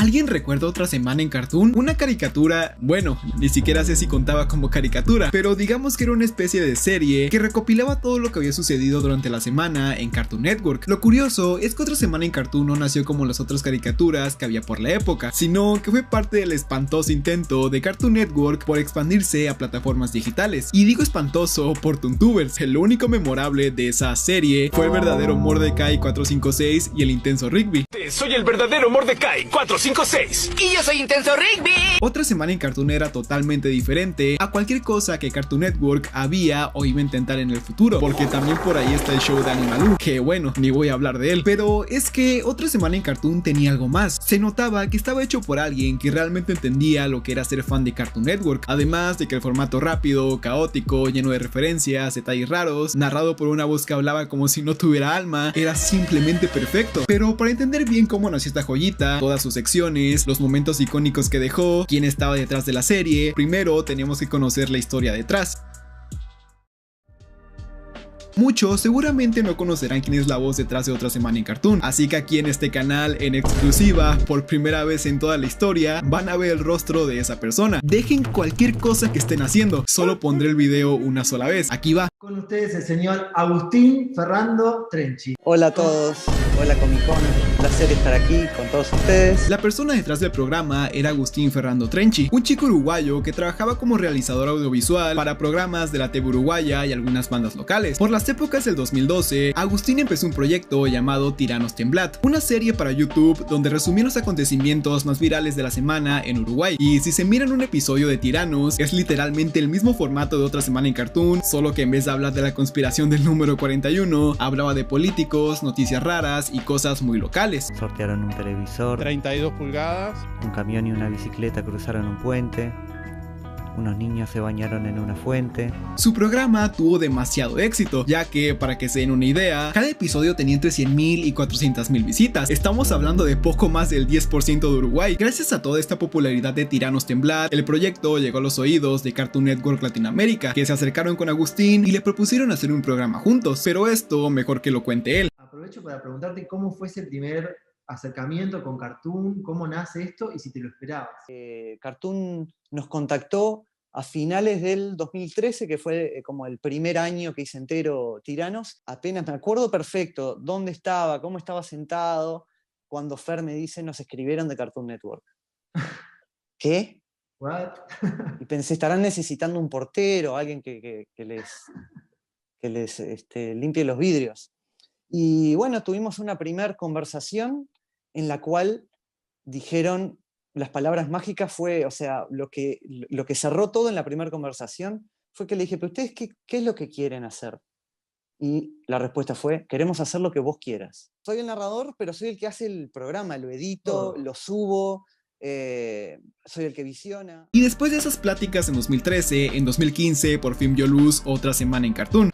¿Alguien recuerda Otra Semana en Cartoon? Una caricatura, bueno, ni siquiera sé si contaba como caricatura, pero digamos que era una especie de serie que recopilaba todo lo que había sucedido durante la semana en Cartoon Network. Lo curioso es que Otra Semana en Cartoon no nació como las otras caricaturas que había por la época, sino que fue parte del espantoso intento de Cartoon Network por expandirse a plataformas digitales. Y digo espantoso por Toontubers. Lo único memorable de esa serie fue el verdadero Mordecai 456 y el intenso Rigby. Soy el verdadero Mordecai 456. Y yo soy Intenso Rigby. Otra Semana en Cartoon era totalmente diferente a cualquier cosa que Cartoon Network había o iba a intentar en el futuro, porque también por ahí está el show de Animaloo, que bueno, ni voy a hablar de él, pero es que Otra Semana en Cartoon tenía algo más. Se notaba que estaba hecho por alguien que realmente entendía lo que era ser fan de Cartoon Network, además de que el formato rápido, caótico, lleno de referencias, detalles raros, narrado por una voz que hablaba como si no tuviera alma, era simplemente perfecto. Pero para entender bien cómo nació esta joyita, todas sus secciones, los momentos icónicos que dejó, quién estaba detrás de la serie, primero teníamos que conocer la historia detrás. Muchos seguramente no conocerán quién es la voz detrás de Otra Semana en Cartoon, así que aquí en este canal, en exclusiva, por primera vez en toda la historia, van a ver el rostro de esa persona. Dejen cualquier cosa que estén haciendo, solo pondré el video una sola vez. Aquí va. Con ustedes el señor Agustín Ferrando Trenchi. Hola a todos, hola Comic Con, un placer estar aquí con todos ustedes. La persona detrás del programa era Agustín Ferrando Trenchi, un chico uruguayo que trabajaba como realizador audiovisual para programas de la TV uruguaya y algunas bandas locales. Por las épocas del 2012, Agustín empezó un proyecto llamado Tiranos Temblad, una serie para YouTube donde resumía los acontecimientos más virales de la semana en Uruguay. Y si se miran un episodio de Tiranos, es literalmente el mismo formato de Otra Semana en Cartoon, solo que en vez de hablar de la conspiración del número 41, hablaba de políticos, noticias raras y cosas muy locales. Sortearon un televisor, 32 pulgadas, un camión y una bicicleta cruzaron un puente, unos niños se bañaron en una fuente. Su programa tuvo demasiado éxito, ya que, para que se den una idea, cada episodio tenía entre 100.000 y 400.000 visitas. Estamos hablando de poco más del 10% de Uruguay. Gracias a toda esta popularidad de Tiranos Temblad, el proyecto llegó a los oídos de Cartoon Network Latinoamérica, que se acercaron con Agustín y le propusieron hacer un programa juntos, pero esto mejor que lo cuente él. Aprovecho para preguntarte cómo fue ese primer acercamiento con Cartoon, cómo nace esto y si te lo esperabas. Cartoon nos contactó a finales del 2013, que fue como el primer año que hice entero Tiranos. Apenas me acuerdo perfecto dónde estaba, cómo estaba sentado, cuando Fer me dice nos escribieron de Cartoon Network. ¿Qué? What? Y pensé, estarán necesitando un portero, alguien que les limpie los vidrios. Y bueno, tuvimos una primera conversación en la cual dijeron las palabras mágicas. Fue, o sea, lo que cerró todo en la primera conversación fue que le dije, pero ustedes, ¿qué es lo que quieren hacer? Y la respuesta fue, queremos hacer lo que vos quieras. Soy el narrador, pero soy el que hace el programa, lo edito, lo subo, soy el que visiona. Y después de esas pláticas en 2013, en 2015 por fin vio luz Otra Semana en Cartoon.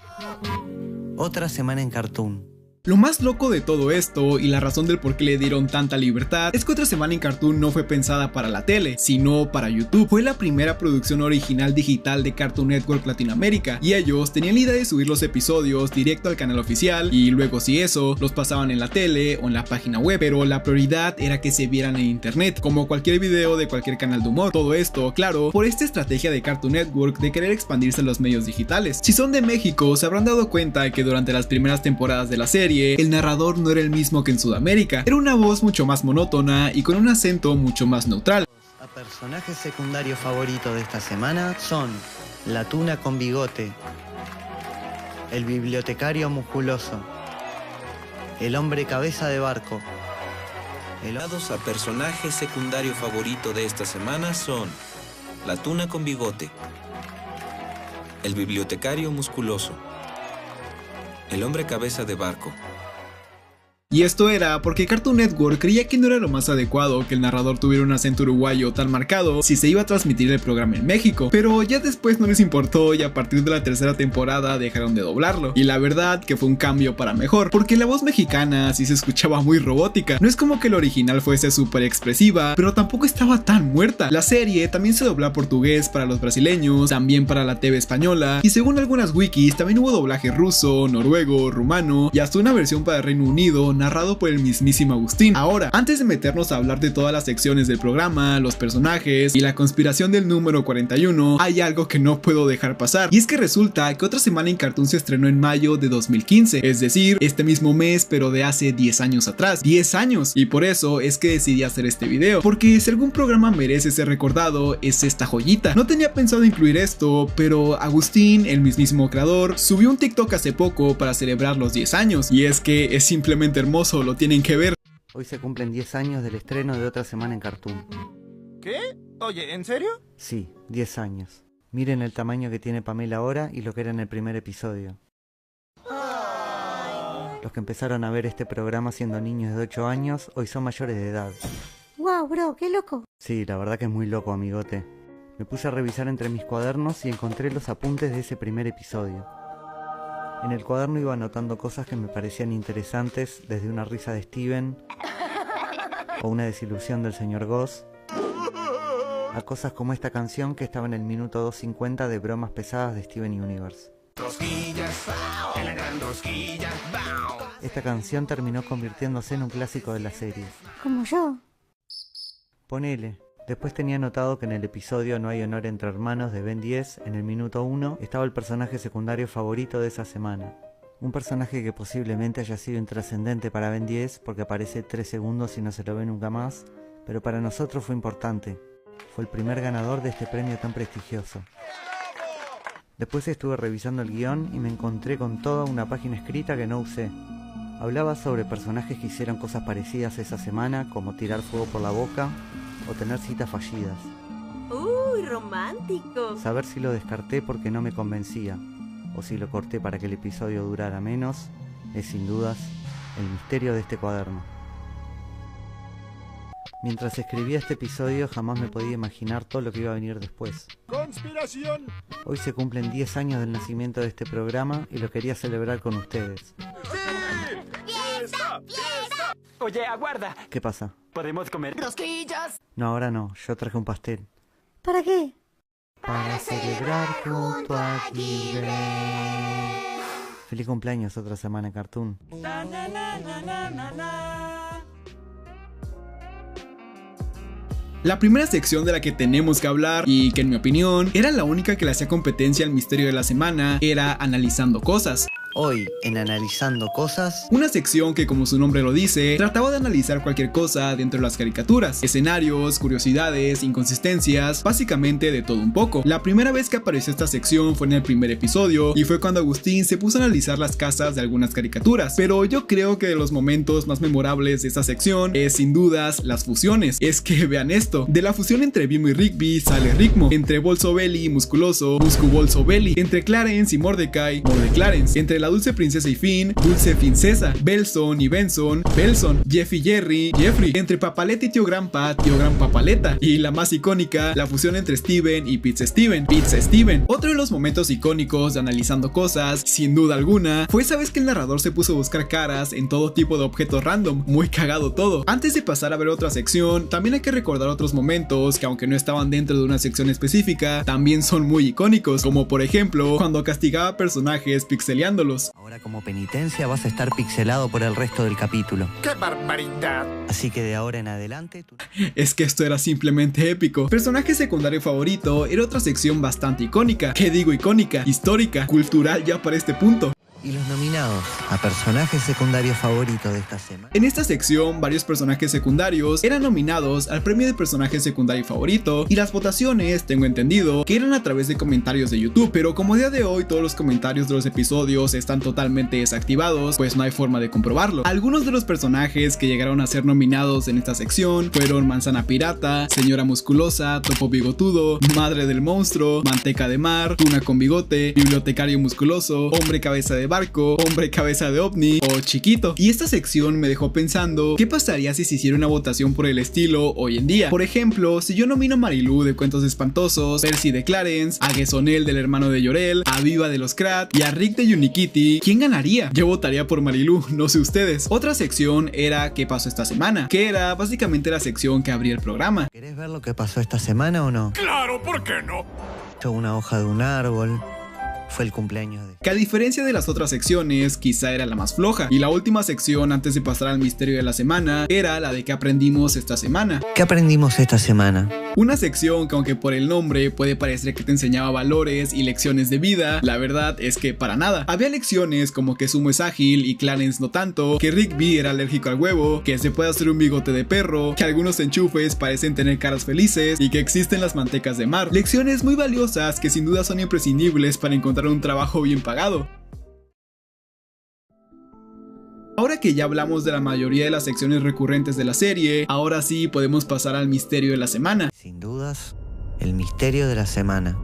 Otra Semana en Cartoon. Lo más loco de todo esto, y la razón del por qué le dieron tanta libertad, es que Otra Semana en Cartoon no fue pensada para la tele, sino para YouTube. Fue la primera producción original digital de Cartoon Network Latinoamérica, y ellos tenían la idea de subir los episodios directo al canal oficial, y luego si eso, los pasaban en la tele o en la página web, pero la prioridad era que se vieran en internet, como cualquier video de cualquier canal de humor. Todo esto, claro, por esta estrategia de Cartoon Network de querer expandirse a los medios digitales. Si son de México, se habrán dado cuenta que durante las primeras temporadas de la serie, el narrador no era el mismo que en Sudamérica. Era una voz mucho más monótona y con un acento mucho más neutral. Los personajes secundarios favoritos de esta semana son la tuna con bigote, el bibliotecario musculoso, el hombre cabeza de barco. A personajes secundarios favoritos de esta semana son la tuna con bigote, el bibliotecario musculoso, el hombre cabeza de barco. Y esto era porque Cartoon Network creía que no era lo más adecuado que el narrador tuviera un acento uruguayo tan marcado si se iba a transmitir el programa en México, pero ya después no les importó y a partir de la tercera temporada dejaron de doblarlo. Y la verdad que fue un cambio para mejor, porque la voz mexicana sí se escuchaba muy robótica. No es como que la original fuese súper expresiva, pero tampoco estaba tan muerta. La serie también se dobló a portugués para los brasileños, también para la TV española, y según algunas wikis también hubo doblaje ruso, noruego, rumano y hasta una versión para Reino Unido, narrado por el mismísimo Agustín. Ahora, antes de meternos a hablar de todas las secciones del programa, los personajes y la conspiración del número 41, hay algo que no puedo dejar pasar, y es que resulta que Otra Semana en Cartoon se estrenó en mayo de 2015, es decir, este mismo mes pero de hace 10 años atrás. 10 años, y por eso es que decidí hacer este video, porque si algún programa merece ser recordado es esta joyita. No tenía pensado incluir esto, pero Agustín, el mismísimo creador, subió un TikTok hace poco para celebrar los 10 años, y es que es simplemente hermoso, lo tienen que ver. Hoy se cumplen 10 años del estreno de Otra Semana en Cartoon. ¿Qué? Oye, ¿en serio? Sí, 10 años. Miren el tamaño que tiene Pamela ahora y lo que era en el primer episodio. Los que empezaron a ver este programa siendo niños de 8 años, hoy son mayores de edad. Wow, bro, qué loco. Sí, la verdad que es muy loco, amigote. Me puse a revisar entre mis cuadernos y encontré los apuntes de ese primer episodio. En el cuaderno iba anotando cosas que me parecían interesantes, desde una risa de Steven, o una desilusión del señor Goss, a cosas como esta canción que estaba en el minuto 2:50 de Bromas Pesadas de Steven Universe. Esta canción terminó convirtiéndose en un clásico de la serie. Como yo. Ponele. Después tenía notado que en el episodio No hay honor entre hermanos de Ben 10, en el minuto 1, estaba el personaje secundario favorito de esa semana. Un personaje que posiblemente haya sido intrascendente para Ben 10 porque aparece 3 segundos y no se lo ve nunca más, pero para nosotros fue importante. Fue el primer ganador de este premio tan prestigioso. Después estuve revisando el guión y me encontré con toda una página escrita que no usé. Hablaba sobre personajes que hicieron cosas parecidas esa semana, como tirar fuego por la boca o tener citas fallidas. ¡Uy, romántico! Saber si lo descarté porque no me convencía, o si lo corté para que el episodio durara menos, es sin dudas el misterio de este cuaderno. Mientras escribía este episodio jamás me podía imaginar todo lo que iba a venir después. ¡Conspiración! Hoy se cumplen 10 años del nacimiento de este programa y lo quería celebrar con ustedes. ¡Fiesta! ¡Fiesta! Oye, aguarda. ¿Qué pasa? ¿Podemos comer ¡Rosquillas! No, ahora no, yo traje un pastel. ¿Para qué? Para celebrar junto a Gilbert. Feliz cumpleaños, Otra Semana en Cartoon. La primera sección de la que tenemos que hablar, y que en mi opinión era la única que le hacía competencia al misterio de la semana, era Analizando Cosas. Hoy, en Analizando Cosas, Una sección que, como su nombre lo dice, trataba de analizar cualquier cosa dentro de las caricaturas, escenarios, curiosidades, inconsistencias, básicamente de todo un poco. La primera vez que apareció esta sección fue en el primer episodio, y fue cuando Agustín se puso a analizar las casas de algunas caricaturas, pero yo creo que de los momentos más memorables de esta sección es sin dudas las fusiones. Es que vean esto, de la fusión entre Bimbo y Rigby sale Rickmo, entre Bolso Belly y Musculoso, Muscu Bolso Belly, entre Clarence y Mordecai, Morde Clarence, entre la Dulce Princesa y Finn, Dulce Fincesa, Belson y Benson, Belson, Jeff y Jerry, Jeffrey, entre Papaleta y Tío Grampa Paleta, y la más icónica, la fusión entre Steven y Pizza Steven, Pizza Steven. Otro de los momentos icónicos de Analizando Cosas, sin duda alguna, fue esa vez que el narrador se puso a buscar caras en todo tipo de objetos random, muy cagado todo. Antes de pasar a ver otra sección, también hay que recordar otros momentos que, aunque no estaban dentro de una sección específica, también son muy icónicos, como por ejemplo cuando castigaba personajes pixeleándolos. ahora como penitencia vas a estar pixelado por el resto del capítulo. ¡Qué barbaridad! Así que de ahora en adelante... Es que esto era simplemente épico. Personaje secundario favorito era otra sección bastante icónica. ¿Qué digo icónica? Histórica, cultural ya para este punto. Y los nominados a personaje secundario favorito de esta semana. En esta sección, varios personajes secundarios eran nominados al premio de personaje secundario favorito, y las votaciones, tengo entendido, que eran a través de comentarios de YouTube, pero como a día de hoy todos los comentarios de los episodios están totalmente desactivados, pues no hay forma de comprobarlo. Algunos de los personajes que llegaron a ser nominados en esta sección fueron Manzana Pirata, Señora Musculosa, Topo Bigotudo, Madre del Monstruo, Manteca de Mar, Tuna con Bigote, Bibliotecario Musculoso, Hombre Cabeza de Barco, Hombre Cabeza de OVNI o Chiquito. Y esta sección me dejó pensando, ¿qué pasaría si se hiciera una votación por el estilo hoy en día? Por ejemplo, si yo nomino a Marilú de Cuentos Espantosos, Percy de Clarence, a Gesonel del hermano de Llorel, a Viva de los Krat y a Rick de Unikitty, ¿quién ganaría? Yo votaría por Marilú, no sé ustedes. Otra sección era ¿qué pasó esta semana?, que era básicamente la sección que abría el programa. ¿Querés ver lo que pasó esta semana o no? ¡Claro! ¿Por qué no? Una hoja de un árbol, fue el cumpleaños de... Que a diferencia de las otras secciones, quizá era la más floja. Y la última sección antes de pasar al misterio de la semana era la de qué aprendimos esta semana. ¿Qué aprendimos esta semana? Una sección que, aunque por el nombre puede parecer que te enseñaba valores y lecciones de vida, la verdad es que para nada. Había lecciones como que Sumo es ágil y Clarence no tanto, que Rigby era alérgico al huevo, que se puede hacer un bigote de perro, que algunos enchufes parecen tener caras felices y que existen las mantecas de mar. Lecciones muy valiosas que sin duda son imprescindibles para encontrar un trabajo bien pagado. Ahora que ya hablamos de la mayoría de las secciones recurrentes de la serie, ahora sí podemos pasar al misterio de la semana. Sin dudas, el misterio de la semana.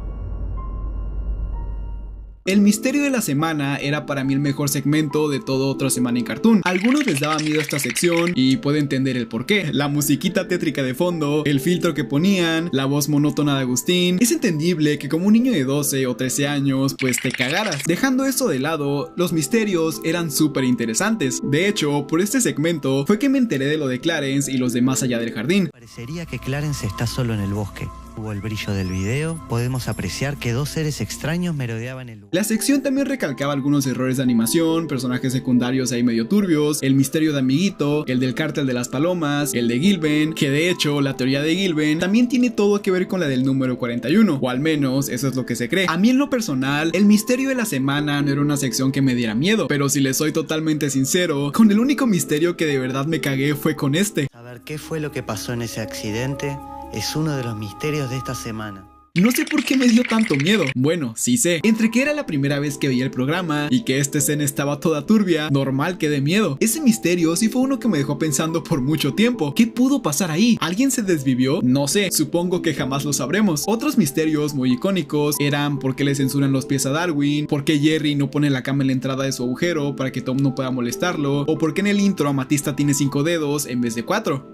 El misterio de la semana era para mí el mejor segmento de toda Otra Semana en Cartoon. A algunos les daba miedo esta sección y puedo entender el porqué. La musiquita tétrica de fondo, el filtro que ponían, la voz monótona de Agustín. Es entendible que como un niño de 12 o 13 años pues te cagaras. Dejando eso de lado, los misterios eran súper interesantes. De hecho, por este segmento fue que me enteré de lo de Clarence y los de Más Allá del Jardín. Parecería que Clarence está solo en el bosque. Hubo el brillo del video, podemos apreciar que dos seres extraños merodeaban el lugar. La sección también recalcaba algunos errores de animación, personajes secundarios ahí medio turbios, el misterio de Amiguito, el del cártel de las palomas, el de Gilben, que de hecho la teoría de Gilben también tiene todo que ver con la del número 41, o al menos eso es lo que se cree. A mí en lo personal, el misterio de la semana no era una sección que me diera miedo, pero si les soy totalmente sincero, con el único misterio que de verdad me cagué fue con este. A ver, ¿qué fue lo que pasó en ese accidente? Es uno de los misterios de esta semana. No sé por qué me dio tanto miedo. Bueno, sí sé. Entre que era la primera vez que veía el programa y que esta escena estaba toda turbia, normal que dé miedo. Ese misterio sí fue uno que me dejó pensando por mucho tiempo. ¿Qué pudo pasar ahí? ¿Alguien se desvivió? No sé, supongo que jamás lo sabremos. Otros misterios muy icónicos eran por qué le censuran los pies a Darwin, por qué Jerry no pone la cama en la entrada de su agujero para que Tom no pueda molestarlo, o por qué en el intro Amatista tiene 5 dedos en vez de 4.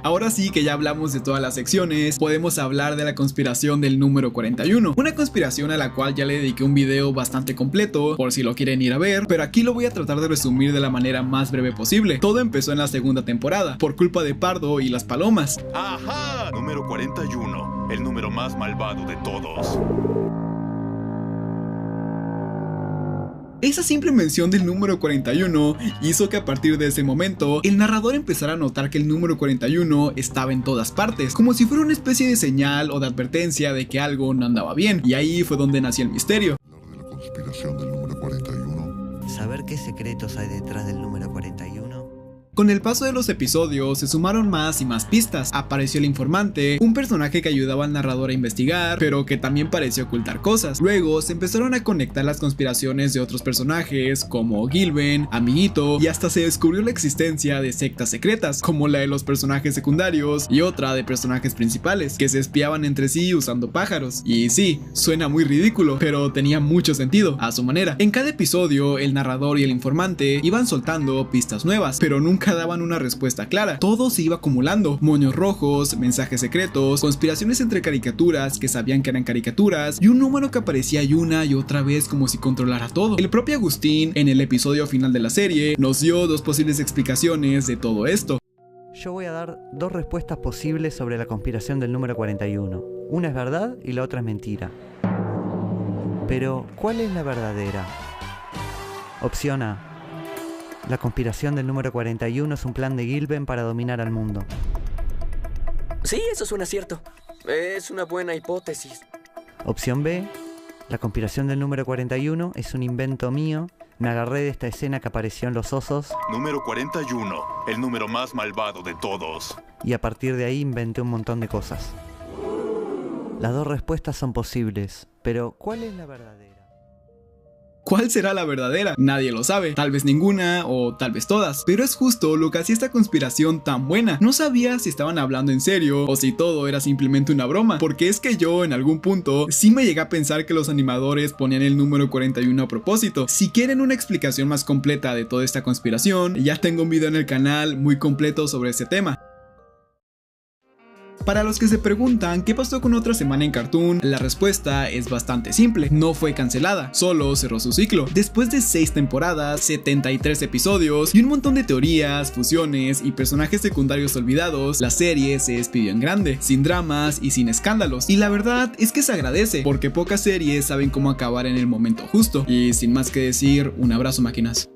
Ahora sí que ya hablamos de todas las secciones, podemos hablar de la conspiración del número 41, una conspiración a la cual ya le dediqué un video bastante completo, por si lo quieren ir a ver, pero aquí lo voy a tratar de resumir de la manera más breve posible. Todo empezó en la segunda temporada, por culpa de Pardo y las palomas. ¡Ajá! Número 41, el número más malvado de todos. Esa simple mención del número 41 hizo que a partir de ese momento el narrador empezara a notar que el número 41 estaba en todas partes, como si fuera una especie de señal o de advertencia de que algo no andaba bien, y ahí fue donde nació el misterio. Hablar de la conspiración del número 41. ¿Saber qué secretos hay detrás del número 41? Con el paso de los episodios se sumaron más y más pistas. Apareció el informante, un personaje que ayudaba al narrador a investigar, pero que también pareció ocultar cosas. Luego se empezaron a conectar las conspiraciones de otros personajes como Gilben, Amiguito, y hasta se descubrió la existencia de sectas secretas, como la de los personajes secundarios y otra de personajes principales, que se espiaban entre sí usando pájaros. Y sí, suena muy ridículo, pero tenía mucho sentido, a su manera. En cada episodio, el narrador y el informante iban soltando pistas nuevas, pero nunca daban una respuesta clara. Todo se iba acumulando, moños rojos, mensajes secretos, conspiraciones entre caricaturas que sabían que eran caricaturas y un número que aparecía una y otra vez como si controlara todo. El propio Agustín, en el episodio final de la serie, nos dio dos posibles explicaciones de todo esto. Yo voy a dar dos respuestas posibles sobre la conspiración del número 41. Una es verdad y la otra es mentira. Pero, ¿cuál es la verdadera? Opción A. La conspiración del número 41 es un plan de Gilben para dominar al mundo. Sí, eso suena cierto. Es una buena hipótesis. Opción B. La conspiración del número 41 es un invento mío. Me agarré de esta escena que apareció en Los Osos. Número 41, el número más malvado de todos. Y a partir de ahí inventé un montón de cosas. Las dos respuestas son posibles, pero ¿cuál es la verdadera? ¿Cuál será la verdadera? Nadie lo sabe, tal vez ninguna o tal vez todas, pero es justo lo que hacía esta conspiración tan buena. No sabía si estaban hablando en serio o si todo era simplemente una broma, porque es que yo en algún punto sí me llegué a pensar que los animadores ponían el número 41 a propósito. Si quieren una explicación más completa de toda esta conspiración, ya tengo un video en el canal muy completo sobre este tema. Para los que se preguntan qué pasó con Otra Semana en Cartoon, la respuesta es bastante simple. No fue cancelada, solo cerró su ciclo. Después de 6 temporadas, 73 episodios y un montón de teorías, fusiones y personajes secundarios olvidados, la serie se despidió en grande, sin dramas y sin escándalos. Y la verdad es que se agradece, porque pocas series saben cómo acabar en el momento justo. Y sin más que decir, un abrazo, máquinas.